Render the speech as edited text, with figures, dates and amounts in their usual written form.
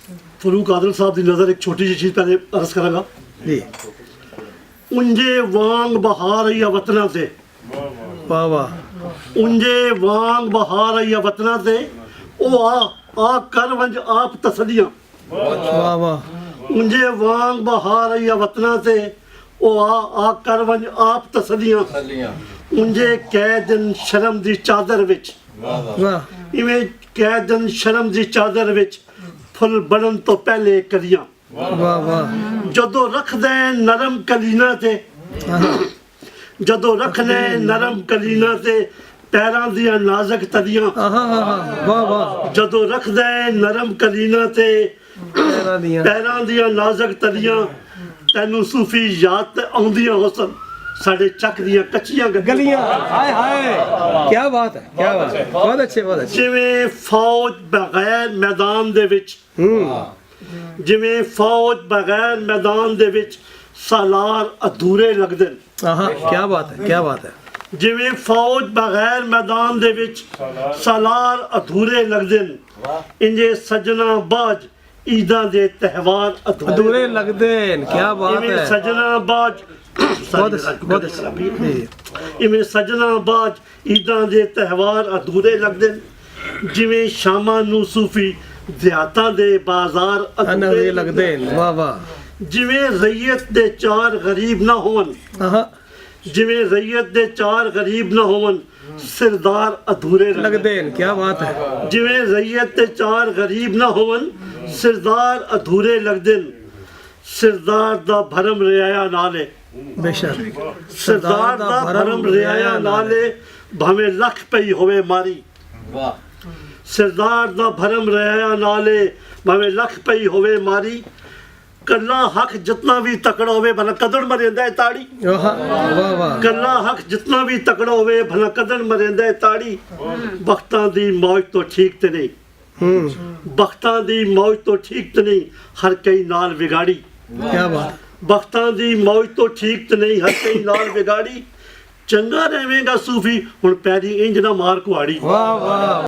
फरूक आदल साहब की नज़र एक छोटी जी चीज़ पहले अर्ज करांगा जी। उंजे वांग बहार आई वतना से वाह वाह। उंजे वांग बहार आई वतना से ओ आ कर वंज आप तसलियां वाह वाह। उंजे वांग बहार आई वतना से ओ आ कर वंज आप तसलियां उंजे कैदन शर्म दी चादर विच वाह इवें कैदन शर्म दी चादर विच फुल बनन तो पहले कलियां वाह वाह। जदों रखदे नरम कलीना ते जदों रखदे नरम कलीना ते पैरां दियां नाज़ुक तलियां वाह वाह। जदों रखदे नरम कलीना ते पैरां दियां नाज़ुक तलियां तैनू सूफी याद ते आउंदियां हुसन साडे चक दियां कच्चियां गलियां। हाय हाय क्या बात है, क्या बात है, बहुत अच्छे बहुत अच्छे। जिवें फौज बगैर मैदान दे विच जिवें फौज बगैर मैदान दे विच सालार अधूरे लगदे क्या बात है, क्या बात है। जिवें फौज बगैर मैदान दे विच सालार अधूरे लगदे इंजे सजना बाज ईदां दे त्यौहार अधूरे लगदे न। क्या बात इवें है। सजना बाज बहुत अच्छे। इवें सजना बाज ईदां दे त्यौहार अधूरे लगदे जिवें शामां नू सूफी देहातां दे बाजार अधूरे लगदे न। वाह वाह। जिवें रैयत दे चार गरीब ना होवन जिवें रैयत दे चार गरीब ना होवन सिरदार अधूरे लगदे न। क्या बात है। जिवें रैयत दे चार गरीब ना होवन सिरदार अधूरे लगदे सिरदार दा भरम रियाया नाले बेशक। सरदार दा भरम रियाया नाले भावें लख पई होवे मारी सरदार दा भरम रियाया नाले भावें लख पई होवे मारी कल्ला हक जितना भी तकड़ा होवे भला कदड़ मरेंदा है ताड़ी वाह वाह। कल्ला हक जितना भी तकड़ा होवे भला कदड़ मरेंदा है ताड़ी बख्तां दी मौज तो ठीक ते नहीं बख्तां दी मौज तो ठीक ते नहीं हर कई नाल बिगाड़ी क्या बात। बख्तां दी मौज तो ठीक ते नहीं हर कई नाल बिगाड़ी चंगा रहेगा सूफी हुण पैरी इंज ना मार कुहाड़ी। वाह वाह।